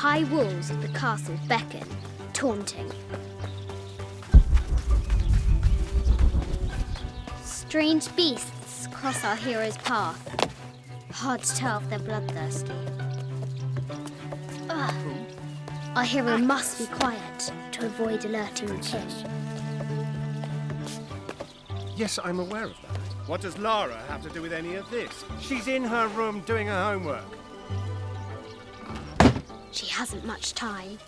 high walls of the castle beckon, taunting. Strange beasts cross our hero's path. Hard to tell if they're bloodthirsty. Our hero must be quiet to avoid alerting the king. Yes, I'm aware of that. What does Lara have to do with any of this? She's in her room doing her homework. She hasn't much time.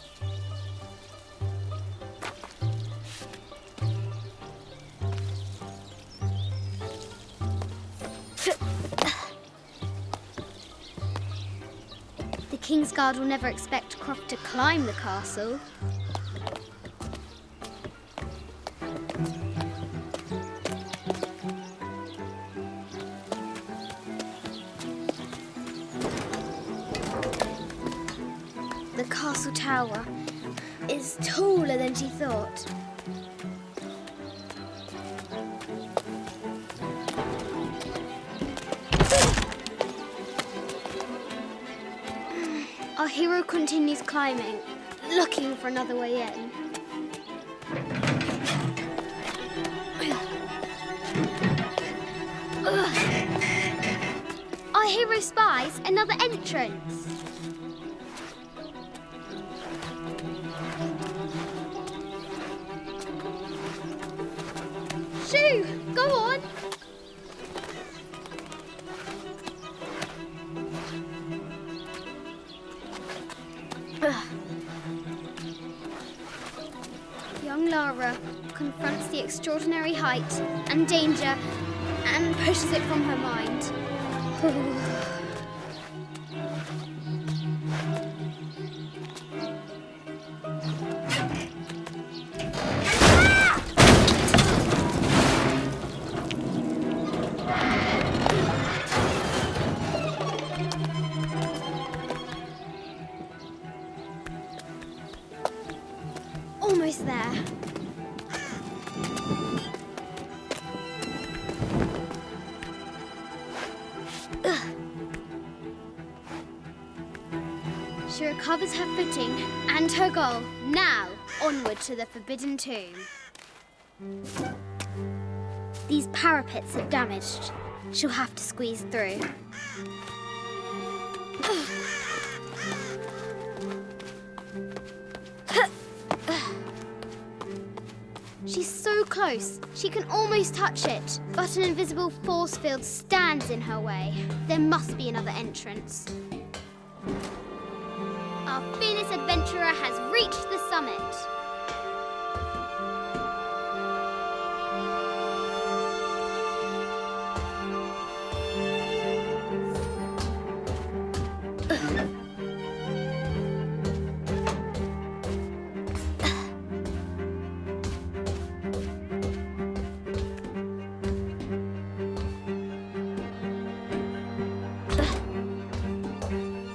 The King's Guard will never expect Croft to climb the castle. The castle tower is taller than she thought. Our hero continues climbing, looking for another way in. Our hero spies another entrance. Shoo! Go on! Young Lara confronts the extraordinary height and danger and pushes it from her mind. Almost there. She recovers her footing and her goal. Now, onward to the Forbidden Tomb. These parapets are damaged. She'll have to squeeze through. She's so close, she can almost touch it, but an invisible force field stands in her way. There must be another entrance. Our fearless adventurer has reached the summit.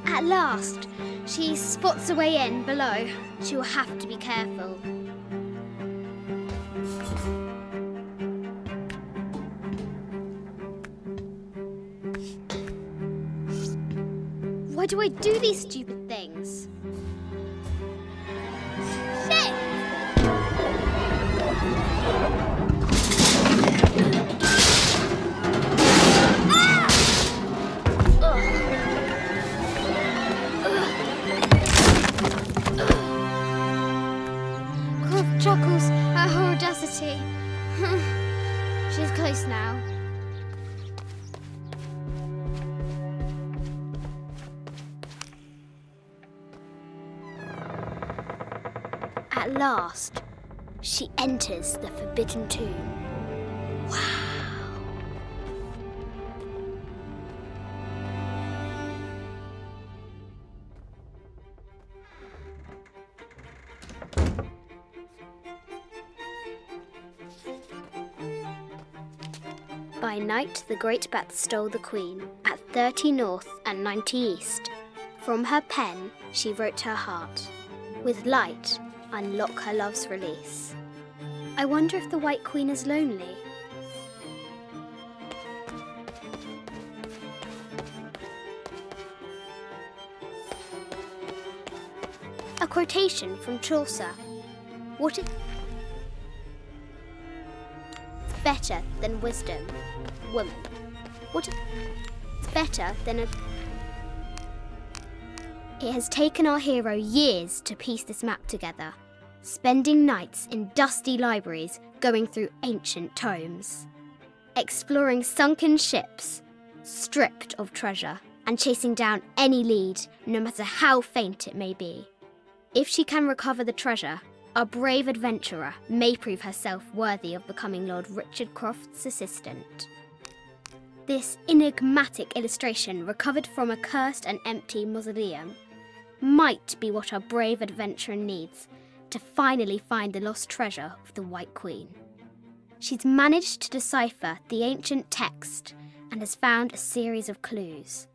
At last, she spots a way in below. She will have to be careful. Why do I do these stupid things? Shit! Chuckles at her audacity. She's close now. At last, she enters the Forbidden Tomb. Wow. By night, the great bat stole the queen at 30 north and 90 east. From her pen, she wrote her heart. With light, unlock her love's release. I wonder if the White Queen is lonely. A quotation from Chaucer. What is better than wisdom, woman? What is better than a... It has taken our hero years to piece this map together, spending nights in dusty libraries going through ancient tomes, exploring sunken ships, stripped of treasure, and chasing down any lead, no matter how faint it may be. If she can recover the treasure, our brave adventurer may prove herself worthy of becoming Lord Richard Croft's assistant. This enigmatic illustration, recovered from a cursed and empty mausoleum, might be what our brave adventurer needs to finally find the lost treasure of the White Queen. She's managed to decipher the ancient text and has found a series of clues.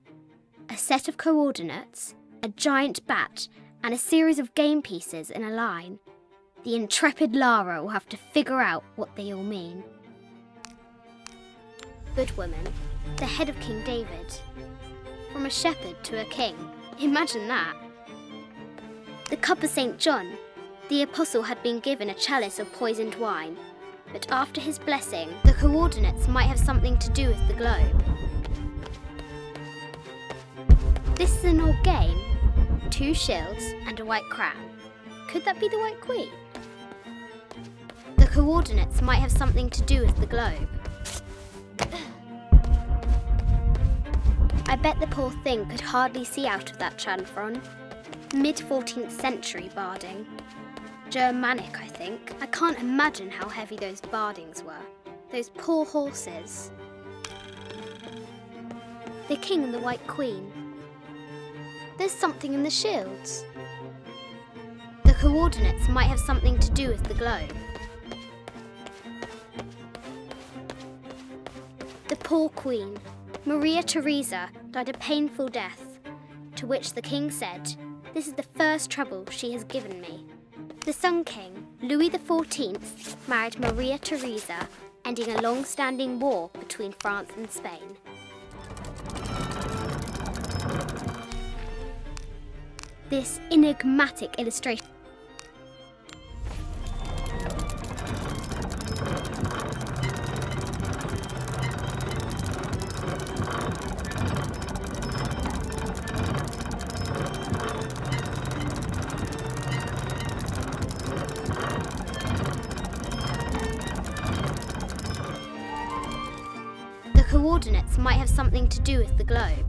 A set of coordinates, a giant bat, and a series of game pieces in a line. The intrepid Lara will have to figure out what they all mean. Good woman, the head of King David. From a shepherd to a king. Imagine that. The cup of St. John. The apostle had been given a chalice of poisoned wine, but after his blessing, the coordinates might have something to do with the globe. This is an old game. 2 shields and a white crown. Could that be the White Queen? The coordinates might have something to do with the globe. I bet the poor thing could hardly see out of that chanfron. Mid-14th century barding. Germanic, I think. I can't imagine how heavy those bardings were. Those poor horses. The king and the White Queen. There's something in the shields. The coordinates might have something to do with the globe. The poor queen, Maria Theresa, died a painful death, to which the king said, "This is the first trouble she has given me." The Sun King, Louis XIV, married Maria Theresa, ending a long-standing war between France and Spain. This enigmatic illustration the coordinates might have something to do with the globe.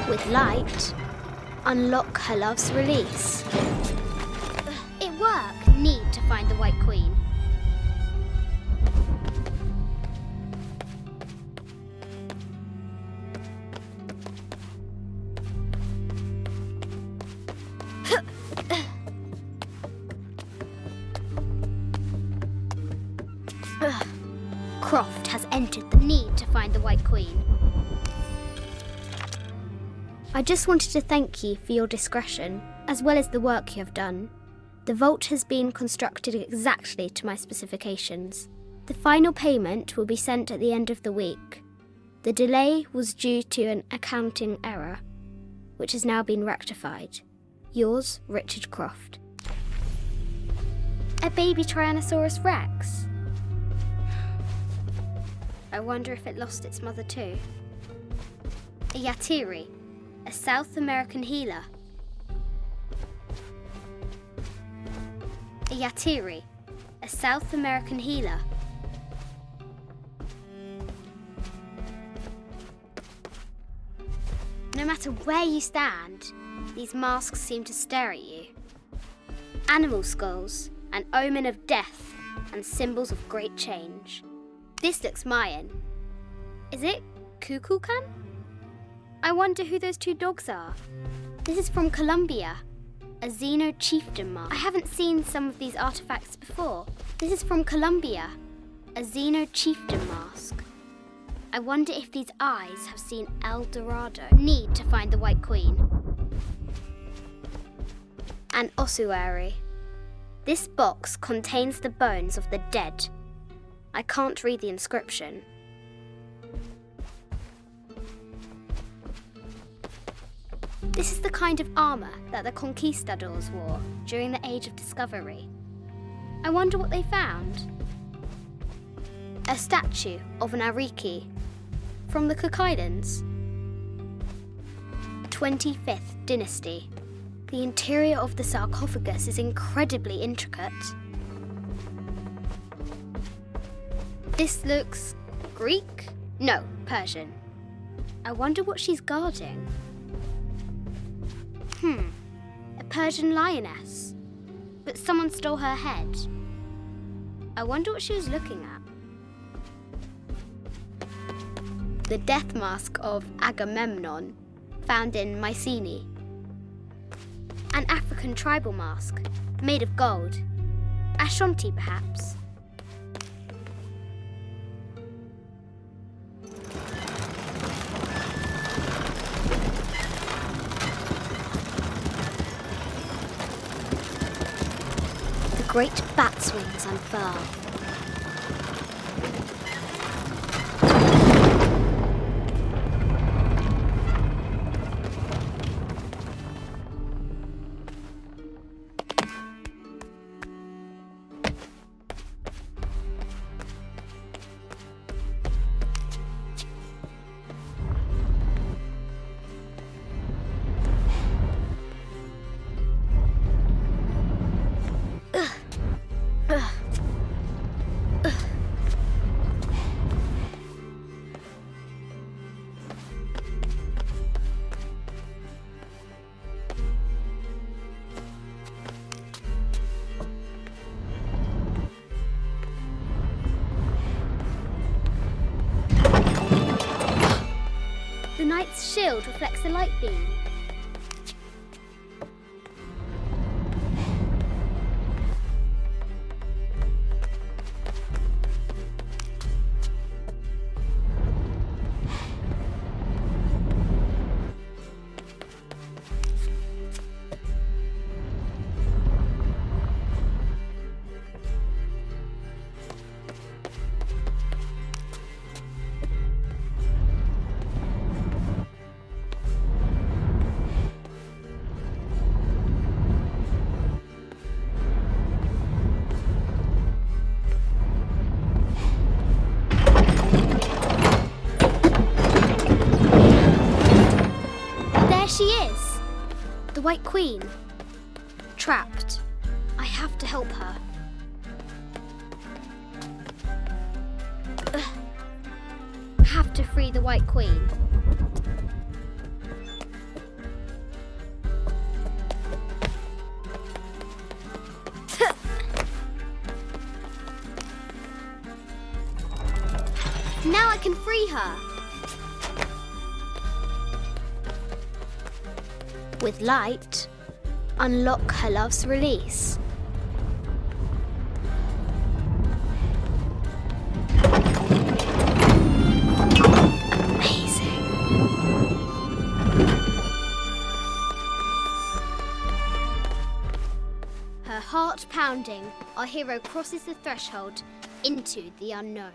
With light, unlock her love's release. It worked. Need to find the White Queen. Croft has entered the need to find the White Queen. I just wanted to thank you for your discretion, as well as the work you have done. The vault has been constructed exactly to my specifications. The final payment will be sent at the end of the week. The delay was due to an accounting error, which has now been rectified. Yours, Richard Croft. A baby Tyrannosaurus Rex? I wonder if it lost its mother too. A Yatiri, a South American healer. A Yatiri, a South American healer. No matter where you stand, these masks seem to stare at you. Animal skulls, an omen of death and symbols of great change. This looks Mayan. Is it Kukulkan? I wonder who those 2 dogs are. This is from Colombia, a Xeno chieftain mask. I haven't seen some of these artifacts before. This is from Colombia, a Xeno chieftain mask. I wonder if these eyes have seen El Dorado. Need to find the White Queen. An ossuary. This box contains the bones of the dead. I can't read the inscription. This is the kind of armour that the conquistadors wore during the Age of Discovery. I wonder what they found. A statue of an Ariki from the Cook Islands. 25th dynasty. The interior of the sarcophagus is incredibly intricate. This looks Greek? No, Persian. I wonder what she's guarding. A Persian lioness. But someone stole her head. I wonder what she was looking at. The death mask of Agamemnon, found in Mycenae. An African tribal mask, made of gold. Ashanti, perhaps. The great bat's wings unfurl. The knight's shield reflects the light beam. She is! The White Queen. Trapped. I have to help her. Have to free the White Queen. Now I can free her. With light, unlock her love's release. Amazing. Her heart pounding, our hero crosses the threshold into the unknown.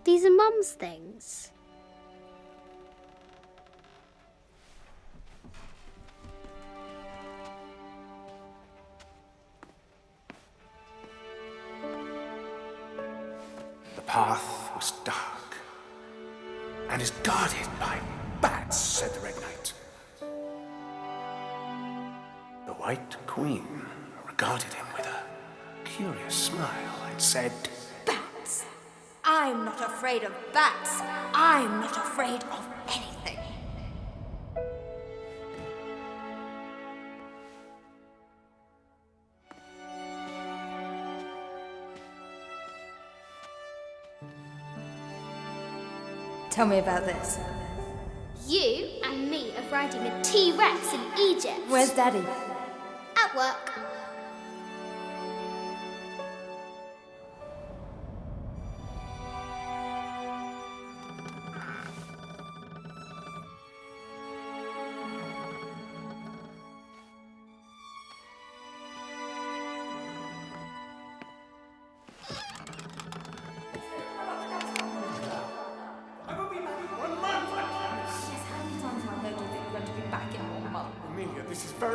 These are Mum's things. The path was dark and is guarded by bats, said the Red Knight. The White Queen regarded him with a curious smile and said, Bats! I'm not afraid of bats. I'm not afraid of anything. Tell me about this. You and me are riding a T-Rex in Egypt. Where's Daddy? At work.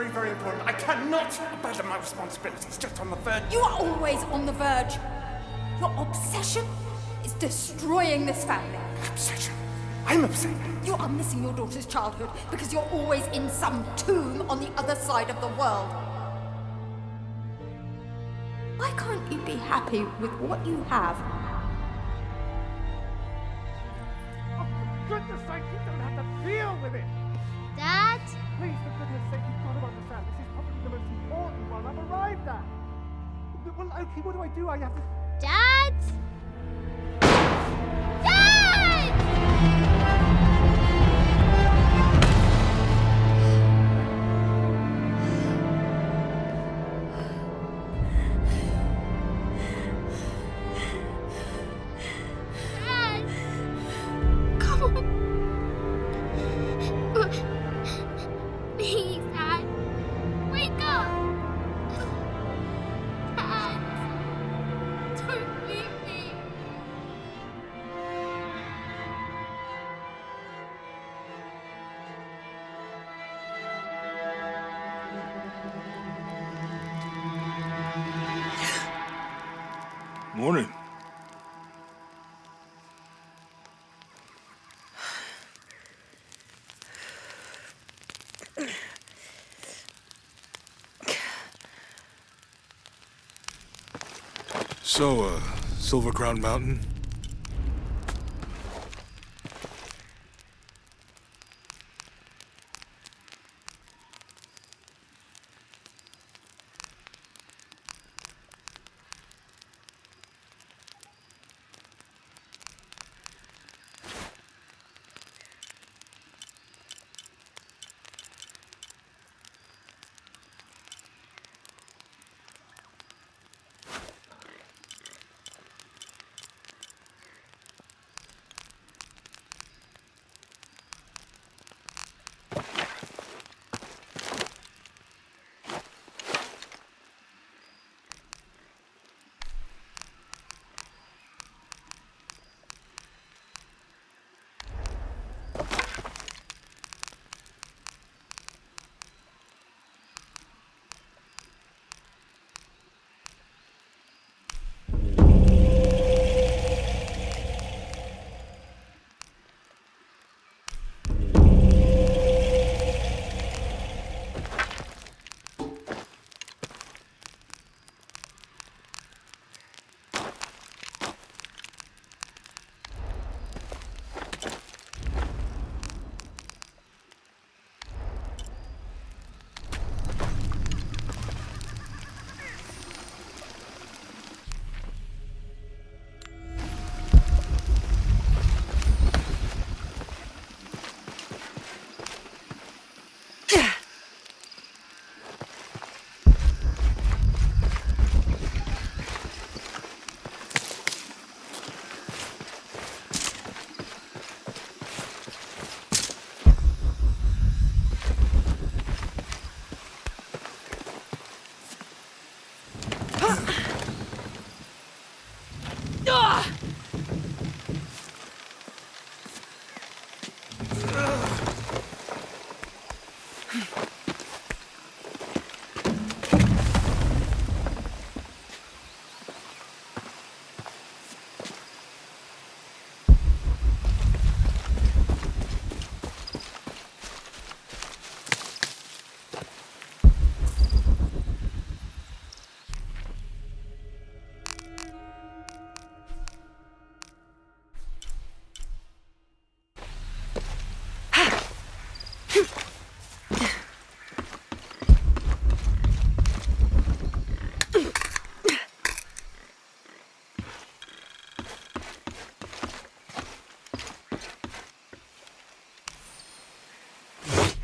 very, very important. I cannot abandon my responsibilities just on the verge. You are always on the verge. Your obsession is destroying this family. Obsession. I'm upset. You are missing your daughter's childhood because you're always in some tomb on the other side of the world. Why can't you be happy with what you have? Oh, for goodness sake, you don't have to deal with it! Dad? Please, for goodness sake, you've got to understand, this is probably the most important one I've arrived at. Well, okay, what do? I have to... Dad? Dad! Dad! Come on. Please, Dad. Wake up. Dad. Don't leave me. Morning. So, Silver Crown Mountain?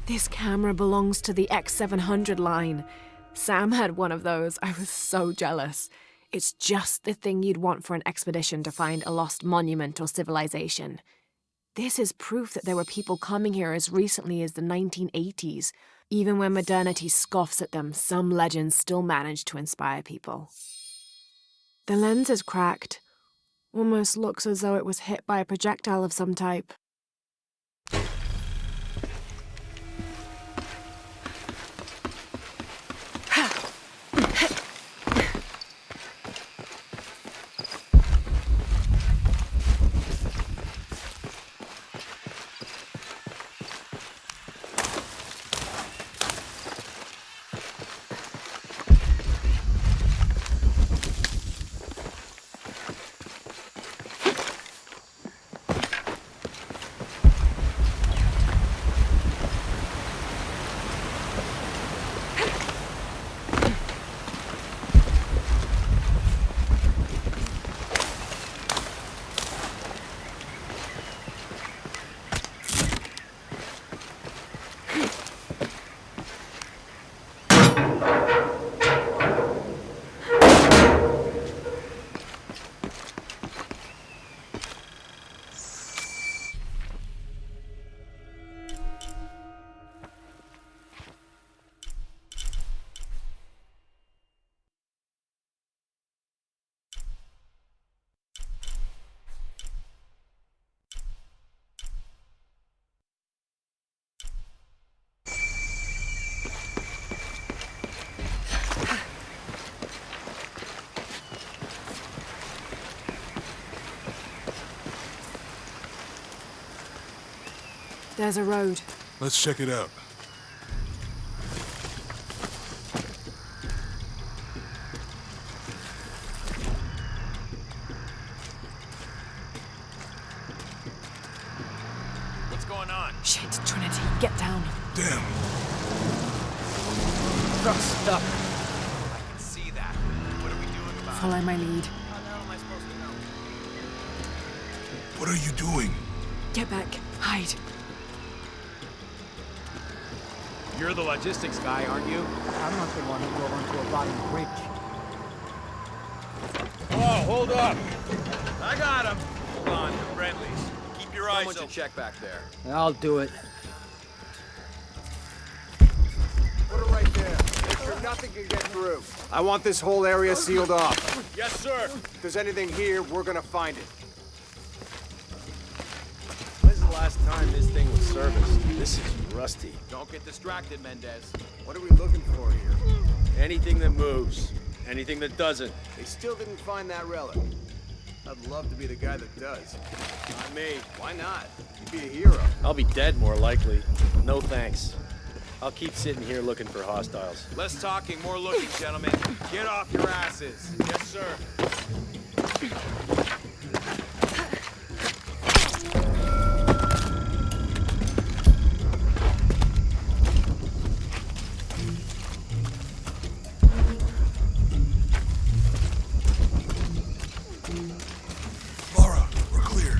This camera belongs to the X700 line. Sam had one of those. I was so jealous. It's just the thing you'd want for an expedition to find a lost monument or civilization. This is proof that there were people coming here as recently as the 1980s. Even when modernity scoffs at them, some legends still manage to inspire people. The lens is cracked. Almost looks as though it was hit by a projectile of some type. There's a road. Let's check it out. What's going on? Shit, Trinity, get down. Damn. Truck's stuck. I can see that. What are we doing about it? Follow my lead. How the hell am I supposed to know? What are you doing? Get back. Hide. You're the logistics guy, aren't you? I'm not the one who drove onto a rotting bridge. Oh, hold up. I got him. Hold on, you're friendlies. Keep your eyes open. Check back there. I'll do it. Put it right there. Make sure nothing can get through. I want this whole area sealed off. Yes, sir. If there's anything here, we're gonna find it. When's the last time this thing was serviced? This is rusty. Don't get distracted, Mendez. What are we looking for here? Anything that moves, anything that doesn't. They still didn't find that relic. I'd love to be the guy that does. Not me. Why not? You'd be a hero. I'll be dead more likely. No thanks. I'll keep sitting here looking for hostiles. Less talking, more looking, gentlemen. Get off your asses. Yes, sir. Lara, we're clear.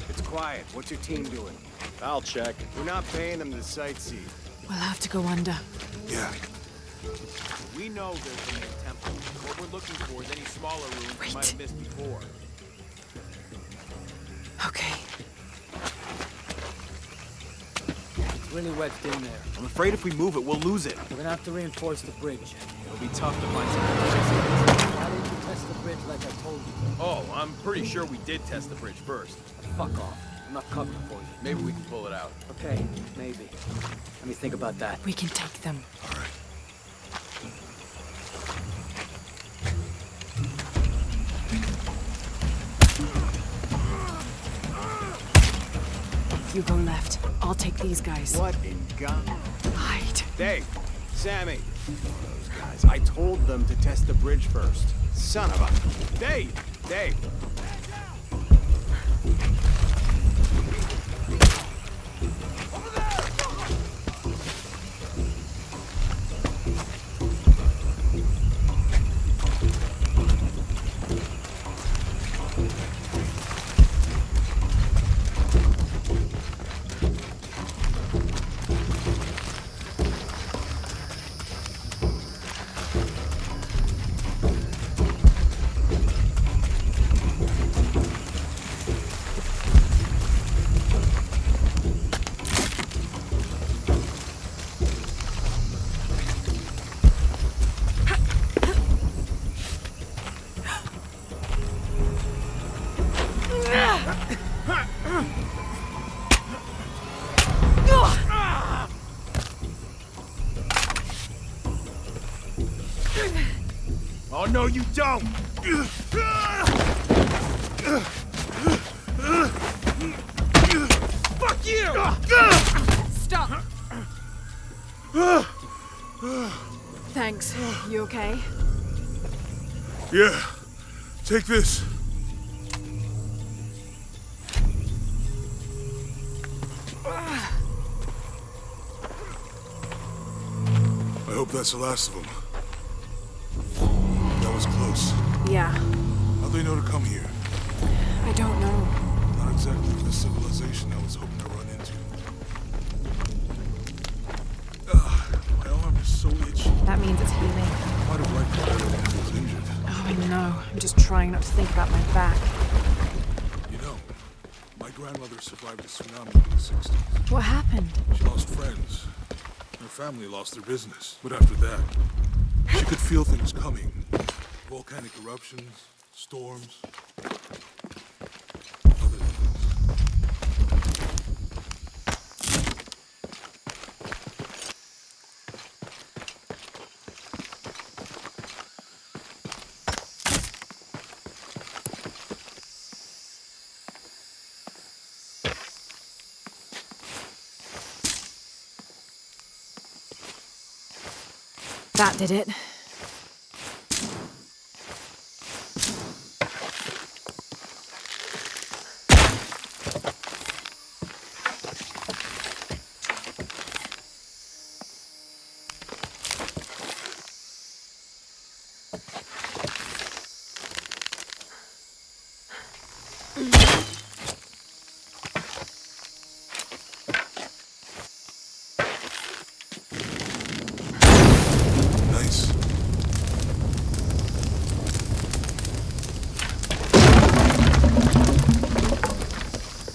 It's quiet. What's your team doing? I'll check. We're not paying them to sightsee. We'll have to go under. Yeah. We know there's a main temple. What we're looking for is any smaller rooms we might have missed before. Okay. It's really wet in there. I'm afraid if we move it, we'll lose it. We're gonna have to reinforce the bridge. It'll be tough to find something. Why didn't you test the bridge like I told you? Oh, I'm pretty sure we did test the bridge first. Fuck off. I'm not covering for you. Maybe we can pull it out. Okay, maybe. Let me think about that. We can take them. All right. You go left. I'll take these guys. What in God? Hide. Dave, Sammy, those guys. I told them to test the bridge first. Son of a... Dave! Dave! Oh, no, you don't! Fuck you! Stop! Thanks. You okay? Yeah. Take this. I hope that's the last of them. That was close. Yeah. How'd they know to come here? I don't know. Not exactly the civilization I was hoping to run into. My arm is so itchy. That means it's healing. Might have liked it better when I was injured. Oh, I know. I'm just trying not to think about my back. You know, my grandmother survived a tsunami in the 60s. What happened? She lost friends. Her family lost their business. But after that, she could feel things coming. Volcanic eruptions, storms, other things. That did it. Nice.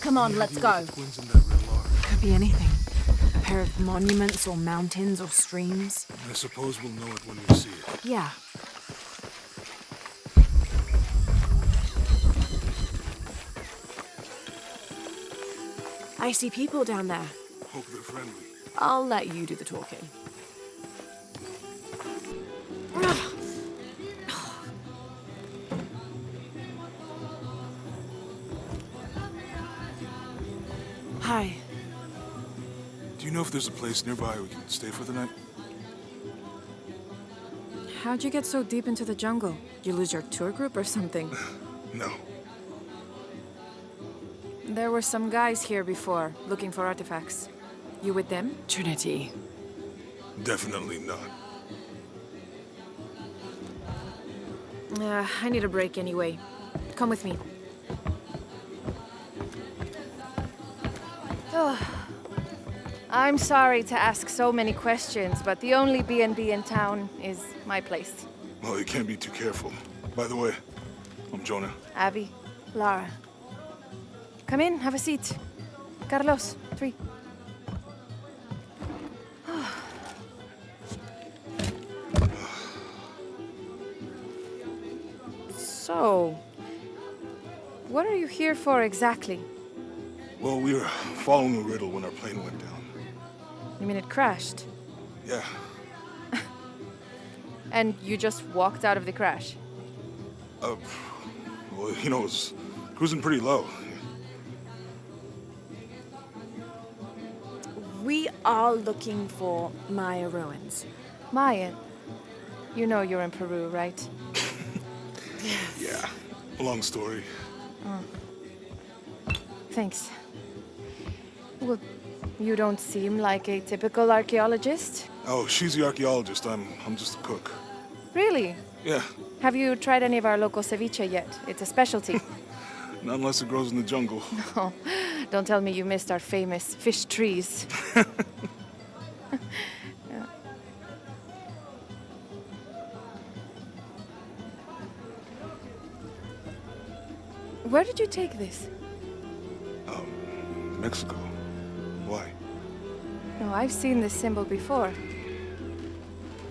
Come on, let's go. Twins in that red Lara. Could be anything. A pair of monuments or mountains or streams. I suppose we'll know it when we see it. Yeah. I see people down there. Hope they're friendly. I'll let you do the talking. Hi. Do you know if there's a place nearby we can stay for the night? How'd you get so deep into the jungle? You lose your tour group or something? No. There were some guys here before, looking for artifacts. You with them? Trinity. Definitely not. I need a break anyway. Come with me. I'm sorry to ask so many questions, but the only B&B in town is my place. Well, you can't be too careful. By the way, I'm Jonah. Abby, Lara. Come in, have a seat. Carlos, 3. So, what are you here for exactly? Well, we were following a riddle when our plane went down. You mean it crashed? Yeah. And you just walked out of the crash? Well, you know, it was cruising pretty low. We are looking for Maya ruins. Mayan. You know you're in Peru, right? Yeah. Long story. Thanks. Well, you don't seem like a typical archaeologist. Oh, she's the archaeologist. I'm just a cook. Really? Yeah. Have you tried any of our local ceviche yet? It's a specialty. Not unless it grows in the jungle. Oh, don't tell me you missed our famous fish trees. Yeah. Where did you take this? Mexico. Why? No, I've seen this symbol before.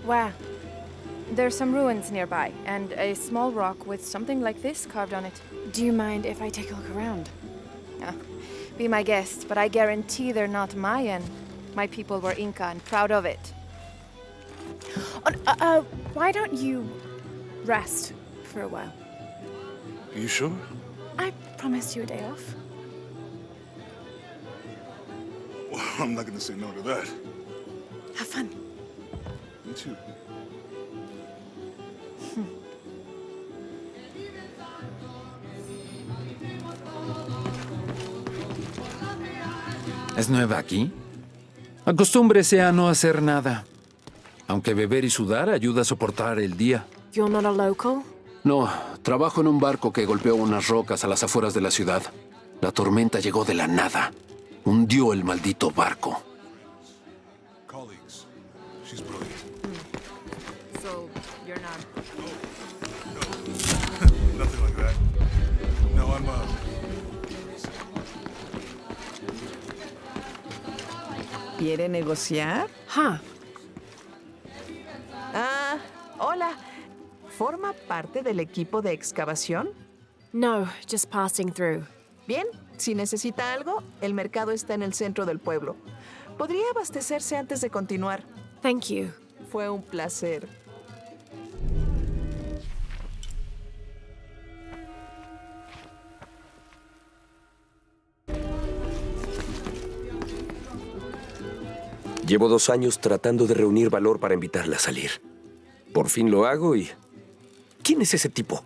Where? There's some ruins nearby, and a small rock with something like this carved on it. Do you mind if I take a look around? Be my guest, but I guarantee they're not Mayan. My people were Inca and proud of it. Why don't you rest for a while? Are you sure? I promised you a day off. Well, I'm not gonna say no to that. Have fun. Me too. ¿Es nueva aquí? Acostúmbrese a no hacer nada. Aunque beber y sudar ayuda a soportar el día. You're not a local? No, trabajo en un barco que golpeó unas rocas a las afueras de la ciudad. La tormenta llegó de la nada. Hundió el maldito barco. Colleagues. She's brilliant. So, you're not... Nothing like that. No, I'm, ¿Quiere negociar? Huh. Ah, hola. ¿Forma parte del equipo de excavación? No, just passing through. Bien, si necesita algo, el mercado está en el centro del pueblo. Podría abastecerse antes de continuar. Thank you. Fue un placer. Llevo 2 años tratando de reunir valor para invitarla a salir. Por fin lo hago y... ¿Quién es ese tipo?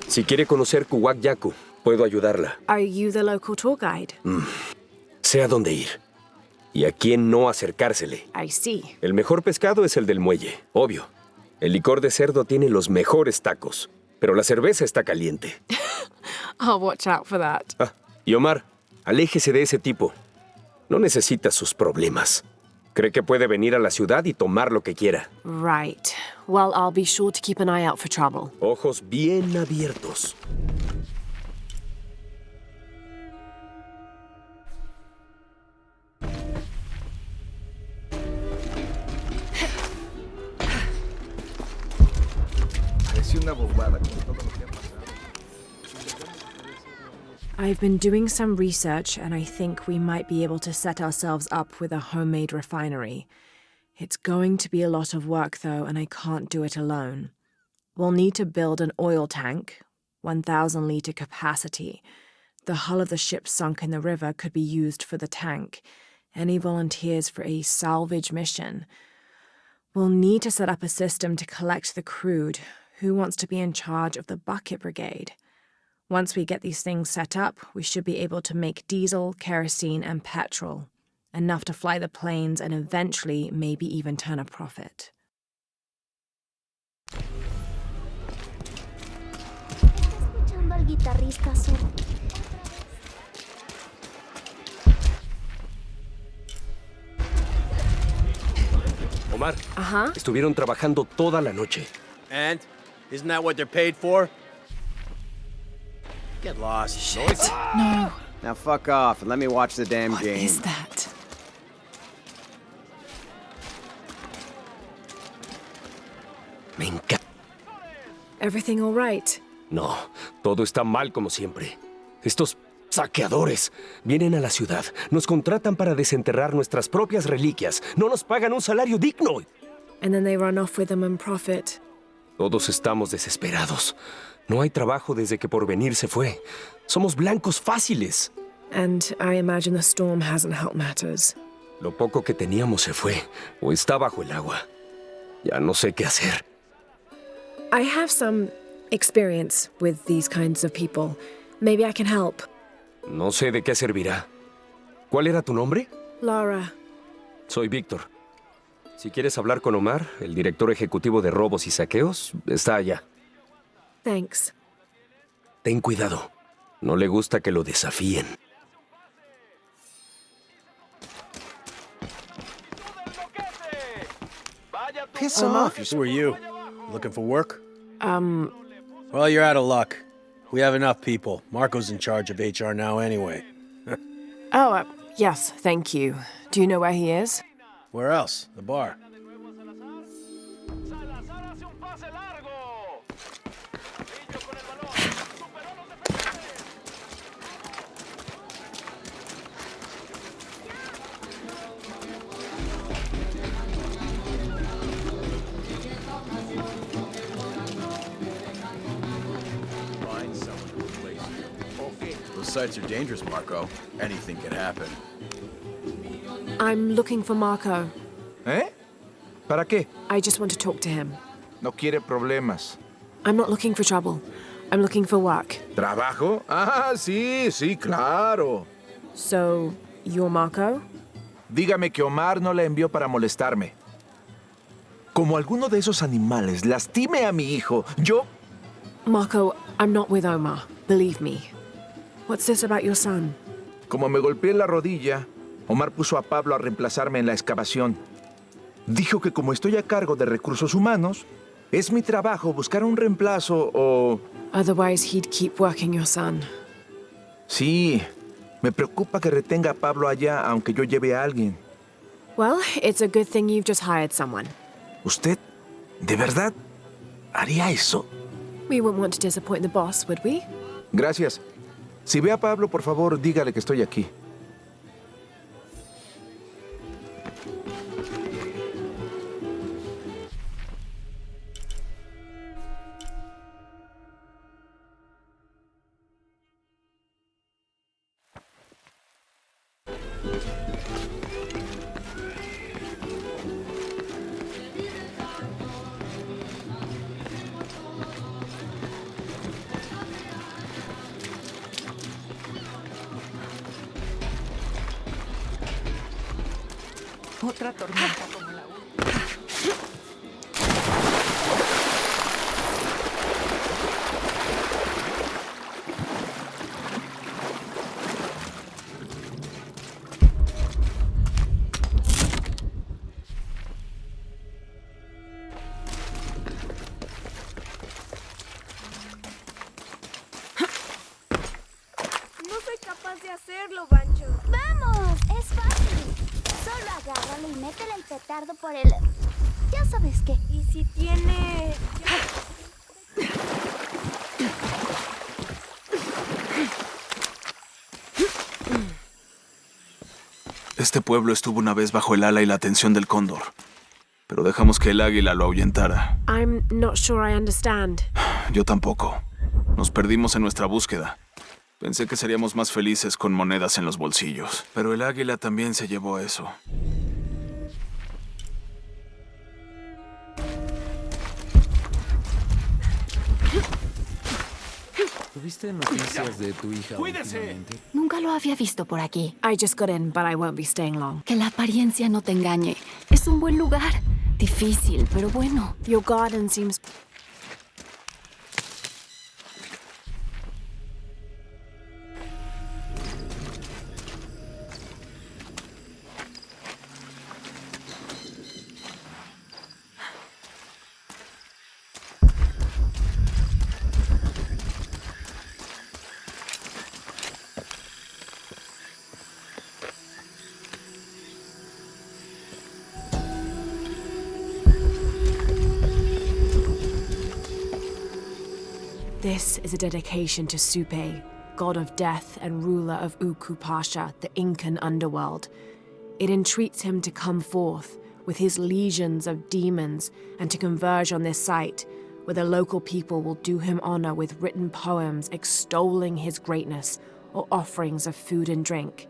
Si quiere conocer Kuwak Yaku, puedo ayudarla. Are you the local tour guide? Sé a dónde ir. Y a quién no acercársele. I see. El mejor pescado es el del muelle, obvio. El licor de cerdo tiene los mejores tacos. Pero la cerveza está caliente. I'll watch out for that. Y Omar, aléjese de ese tipo. No necesita sus problemas. Cree que puede venir a la ciudad y tomar lo que quiera. Right. Well, I'll be sure to keep an eye out for trouble. Ojos bien abiertos. Pareció una bobada con todo lo que ha pasado. I've been doing some research, and I think we might be able to set ourselves up with a homemade refinery. It's going to be a lot of work, though, and I can't do it alone. We'll need to build an oil tank, 1,000-litre capacity. The hull of the ship sunk in the river could be used for the tank. Any volunteers for a salvage mission? We'll need to set up a system to collect the crude. Who wants to be in charge of the bucket brigade? Once we get these things set up, we should be able to make diesel, kerosene, and petrol. Enough to fly the planes and eventually maybe even turn a profit. Escuchando al guitarrista sordo. Omar, estuvieron trabajando toda la noche. And? Isn't that what they're paid for? Get lost. Shit. No. Now fuck off and let me watch the damn game. What is that? Me encanta. Everything all right? No, todo está mal como siempre. Estos saqueadores vienen a la ciudad, nos contratan para desenterrar nuestras propias reliquias, no nos pagan un salario digno. And then they run off with them and profit. Todos estamos desesperados. No hay trabajo desde que Porvenir se fue. Somos blancos fáciles. And I imagine the storm hasn't helped matters. Lo poco que teníamos se fue, o está bajo el agua. Ya no sé qué hacer. I have some experience with these kinds of people. Maybe I can help. No sé de qué servirá. ¿Cuál era tu nombre? Lara. Soy Víctor. Si quieres hablar con Omar, el director ejecutivo de robos y saqueos, está allá. Thanks. Ten cuidado. No le gusta que lo desafíen. Piss off. Who are you? Looking for work? Well, you're out of luck. We have enough people. Marco's in charge of HR now anyway. Yes, thank you. Do you know where he is? Where else? The bar. Those sites are dangerous, Marco. Anything can happen. I'm looking for Marco. ¿Eh? ¿Para qué? I just want to talk to him. No quiere problemas. I'm not looking for trouble. I'm looking for work. ¿Trabajo? Ah, sí, sí, claro. So, you're Marco? Dígame que Omar no le envió para molestarme. Como alguno de esos animales lastime a mi hijo, yo... Marco, I'm not with Omar. Believe me. What's this about your son? Como me golpeé la rodilla, Omar puso a Pablo a reemplazarme en la excavación. Dijo que como estoy a cargo de recursos humanos, es mi trabajo buscar un reemplazo o... Otherwise, he'd keep working your son. Sí, me preocupa que retenga a Pablo allá aunque yo lleve a alguien. Well, it's a good thing you've just hired someone. ¿Usted, de verdad, haría eso? We wouldn't want to disappoint the boss, would we? Gracias. Si ve a Pablo, por favor, dígale que estoy aquí. Otra tormenta como la No soy capaz de hacerlo, Bancho. ¡Vamos! Es fácil. Solo agárralo y métele el petardo por el... Ya sabes qué. ¿Y si tiene...? Este pueblo estuvo una vez bajo el ala y la atención del cóndor, pero dejamos que el águila lo ahuyentara. I'm not sure I understand. Yo tampoco. Nos perdimos en nuestra búsqueda. Pensé que seríamos más felices con monedas en los bolsillos, pero el águila también se llevó eso. ¿Tuviste noticias de tu hija últimamente? Nunca lo había visto por aquí. I just got in, but I won't be staying long. Que la apariencia no te engañe. Es un buen lugar. Difícil, pero bueno. Your garden seems... This is a dedication to Supe, god of death and ruler of Uku Pasha, the Incan underworld. It entreats him to come forth with his legions of demons and to converge on this site, where the local people will do him honor with written poems extolling his greatness or offerings of food and drink.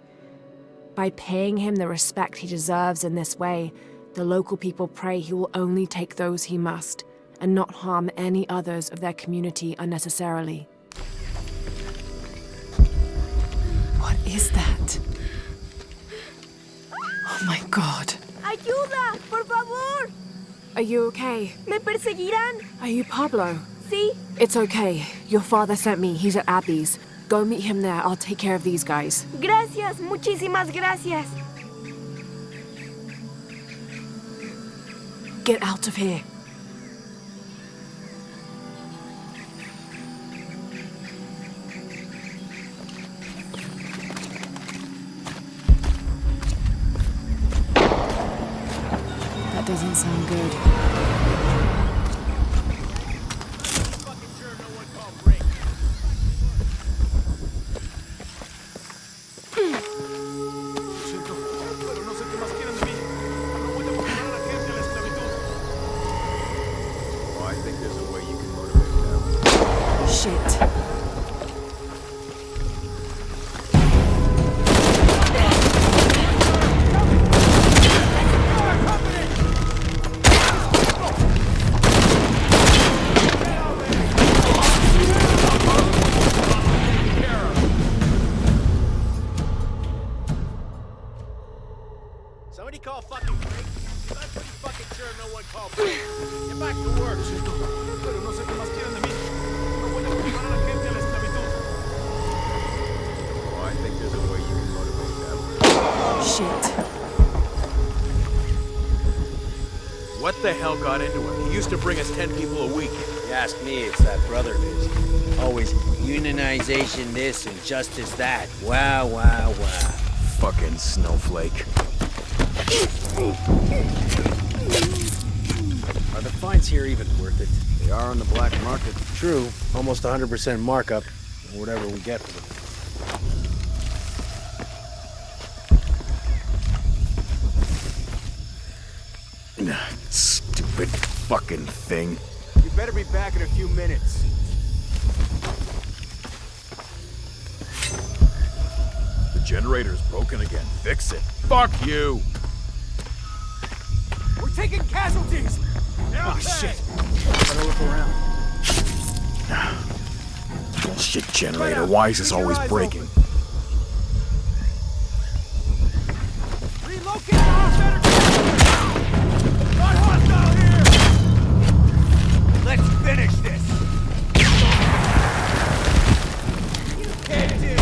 By paying him the respect he deserves in this way, the local people pray he will only take those he must, and not harm any others of their community unnecessarily. What is that? Oh my God. ¡Ayuda! ¡Por favor! Are you okay? ¡Me perseguirán! Are you Pablo? Sí. It's okay. Your father sent me. He's at Abby's. Go meet him there. I'll take care of these guys. Gracias, muchísimas gracias. Get out of here. That doesn't sound good. Shit. the hell got into him? He used to bring us 10 people a week. You ask me, it's that brother of his. Always unionization this and justice that. Wow, wow, wow. Fucking snowflake. Are the fines here even worth it? They are on the black market. True, almost 100% markup, or whatever we get for them. Stupid fucking thing. You better be back in a few minutes. The generator's broken again. Fix it. Fuck you! We're taking casualties! Oh, shit. Better look around. Bullshit generator. Why is this always breaking? Relocate our hostile here! Let's finish this! You can't do it!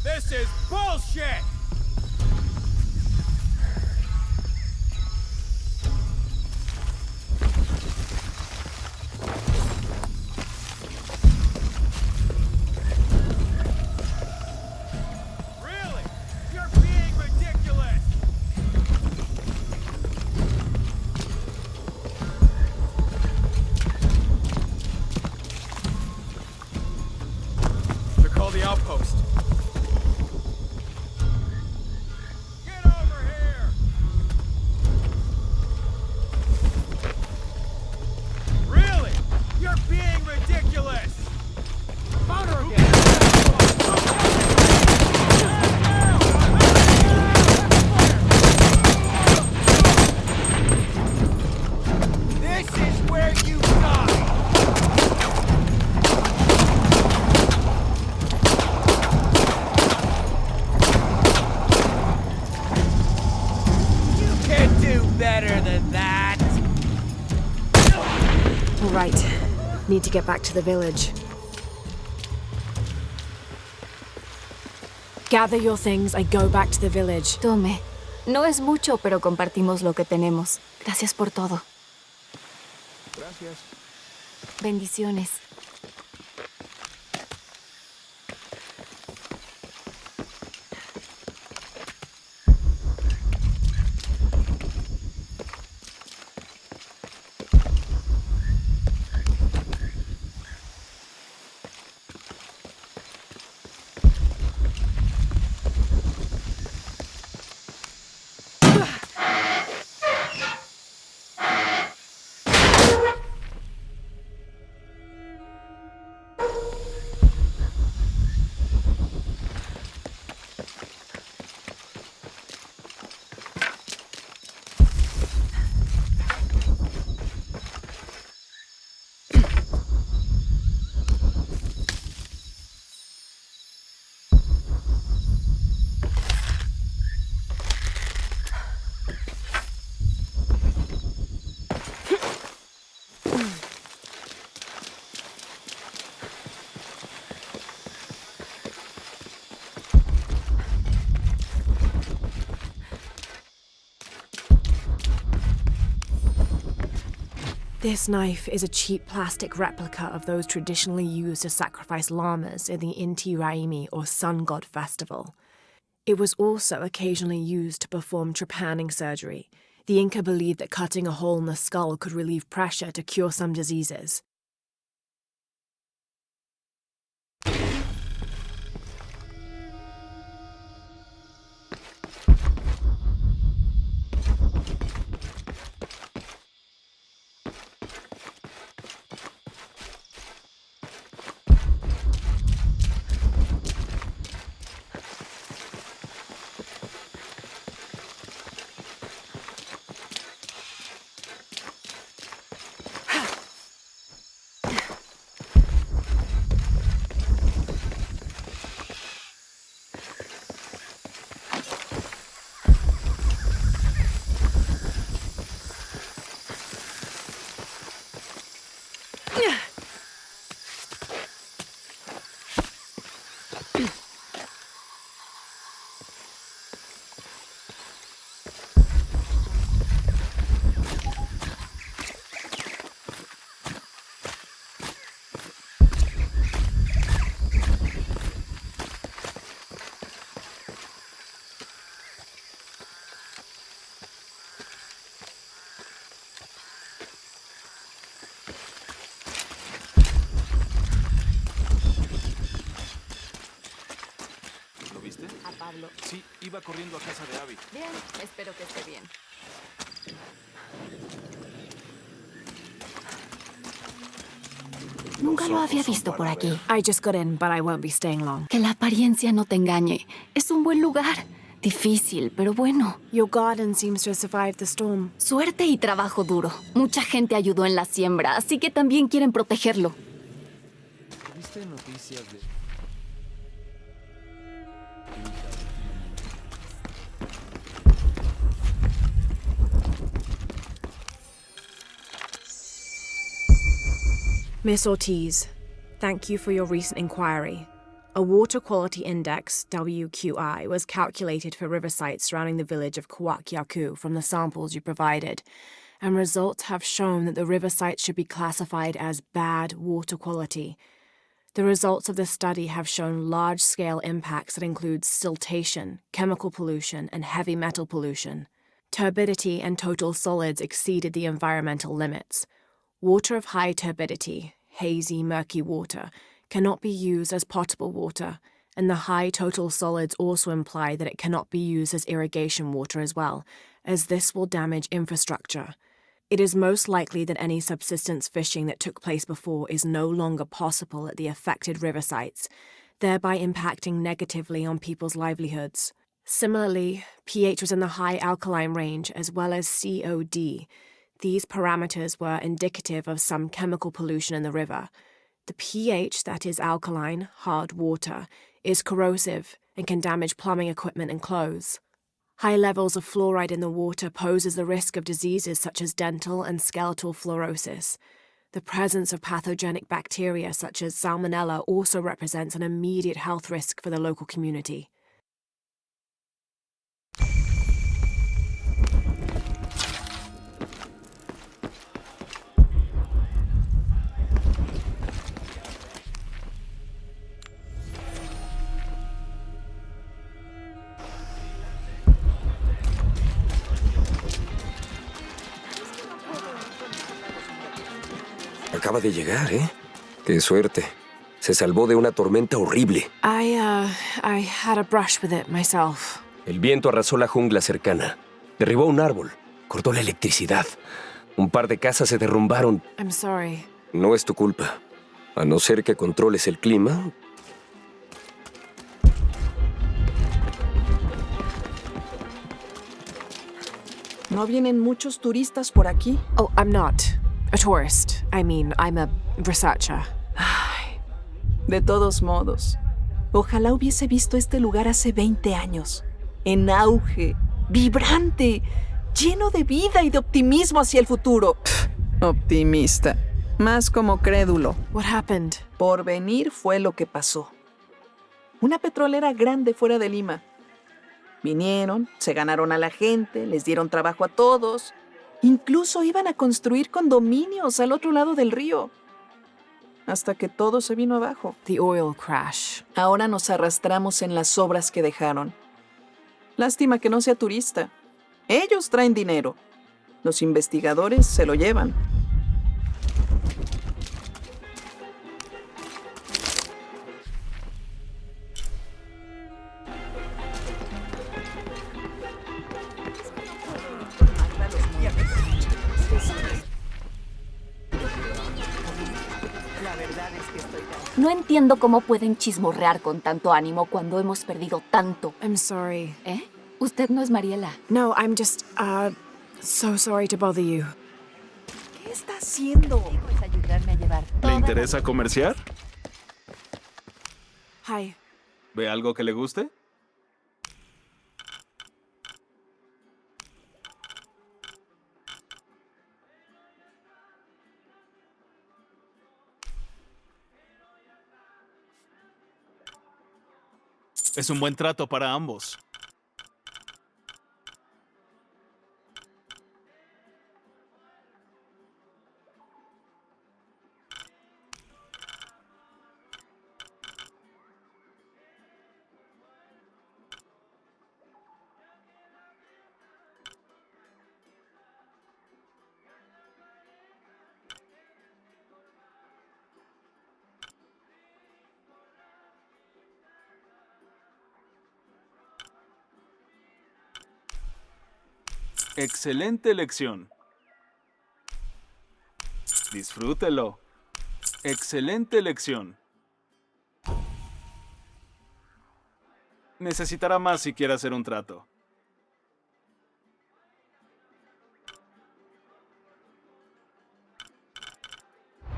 This is bullshit! Really? You're being ridiculous! To call the outpost. Right. Need to get back to the village. Gather your things and go back to the village. Tome. No es mucho, pero compartimos lo que tenemos. Gracias por todo. Gracias. Bendiciones. This knife is a cheap plastic replica of those traditionally used to sacrifice llamas in the Inti Raymi or Sun God Festival. It was also occasionally used to perform trepanning surgery. The Inca believed that cutting a hole in the skull could relieve pressure to cure some diseases. Pablo? Sí, iba corriendo a casa de Abby. Bien, espero que esté bien. Nunca lo había visto por aquí. I just got in, but I won't be staying long. Que la apariencia no te engañe. Es un buen lugar. Difícil, pero bueno. Your garden seems to have survived the storm. Suerte y trabajo duro. Mucha gente ayudó en la siembra, así que también quieren protegerlo. ¿Viste noticias de...? Miss Ortiz, thank you for your recent inquiry. A Water Quality Index, WQI, was calculated for river sites surrounding the village of Kwakyaku from the samples you provided, and results have shown that the river sites should be classified as bad water quality. The results of the study have shown large-scale impacts that include siltation, chemical pollution, and heavy metal pollution. Turbidity and total solids exceeded the environmental limits. Water of high turbidity, hazy, murky water, cannot be used as potable water, and the high total solids also imply that it cannot be used as irrigation water as well, as this will damage infrastructure. It is most likely that any subsistence fishing that took place before is no longer possible at the affected river sites, thereby impacting negatively on people's livelihoods. Similarly, pH was in the high alkaline range as well as COD. These parameters were indicative of some chemical pollution in the river. The pH, that is alkaline, hard water, is corrosive and can damage plumbing equipment and clothes. High levels of fluoride in the water poses the risk of diseases such as dental and skeletal fluorosis. The presence of pathogenic bacteria such as Salmonella also represents an immediate health risk for the local community. Acaba de llegar, ¿eh? Qué suerte. Se salvó de una tormenta horrible. I had a brush with it myself. El viento arrasó la jungla cercana. Derribó un árbol. Cortó la electricidad. Un par de casas se derrumbaron. I'm sorry. No es tu culpa. A no ser que controles el clima. ¿No vienen muchos turistas por aquí? Oh, I'm not a tourist. I mean, I'm a researcher. Ay, de todos modos, ojalá hubiese visto este lugar hace 20 años. En auge, vibrante, lleno de vida y de optimismo hacia el futuro. Optimista, más como crédulo. What happened? Por venir fue lo que pasó. Una petrolera grande fuera de Lima. Vinieron, se ganaron a la gente, les dieron trabajo a todos. Incluso iban a construir condominios al otro lado del río. Hasta que todo se vino abajo. The oil crash. Ahora nos arrastramos en las obras que dejaron. Lástima que no sea turista. Ellos traen dinero. Los investigadores se lo llevan. No entiendo cómo pueden chismorrear con tanto ánimo cuando hemos perdido tanto. I'm sorry. ¿Eh? Usted no es Mariela. No, I'm just, so sorry to bother you. ¿Qué está haciendo? Pues ayudarme a llevar ¿Le interesa comerciar? Hi. ¿Ve algo que le guste? Es un buen trato para ambos. Excelente elección. Disfrútelo. Excelente elección. Necesitará más si quiere hacer un trato.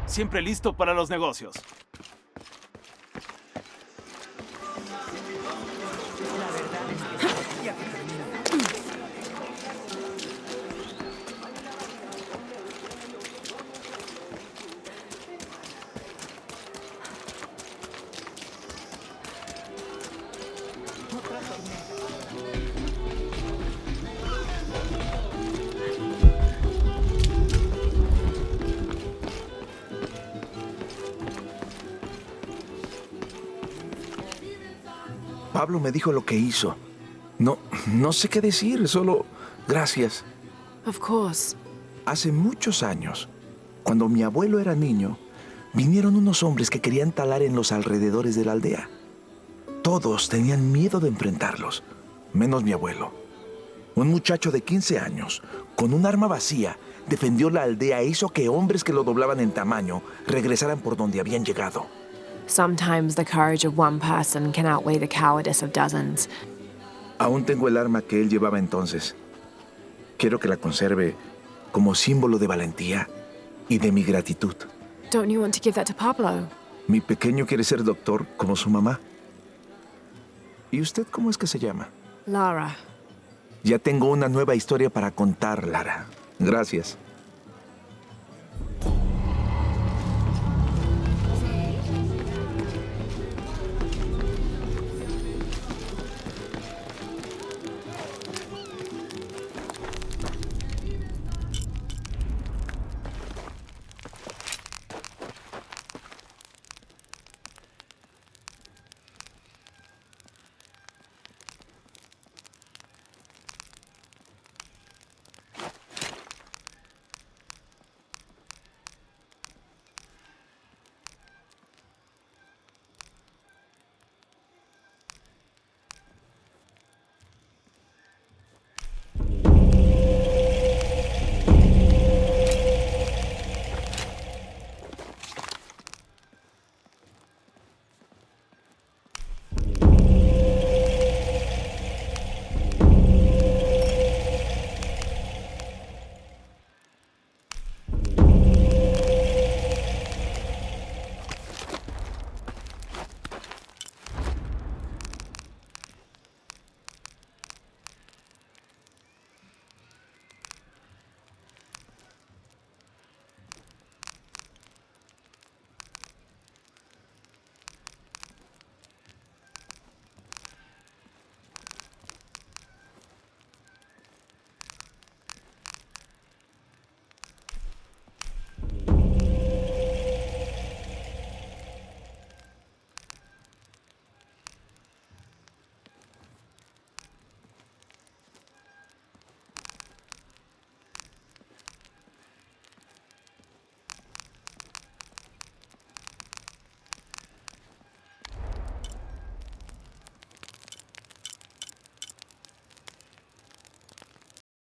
Siempre listo para los negocios. Pablo me dijo lo que hizo. No sé qué decir, solo gracias. Of course. Hace muchos años, cuando mi abuelo era niño, vinieron unos hombres que querían talar en los alrededores de la aldea. Todos tenían miedo de enfrentarlos, menos mi abuelo. Un muchacho de 15 años, con un arma vacía, defendió la aldea e hizo que hombres que lo doblaban en tamaño regresaran por donde habían llegado. Sometimes the courage of one person can outweigh the cowardice of dozens. Aún tengo el arma que él llevaba entonces. Quiero que la conserve como símbolo de valentía y de mi gratitud. Don't you want to give that to Pablo? Mi pequeño quiere ser doctor como su mamá. ¿Y usted cómo es que se llama? Lara. Ya tengo una nueva historia para contar, Lara. Gracias.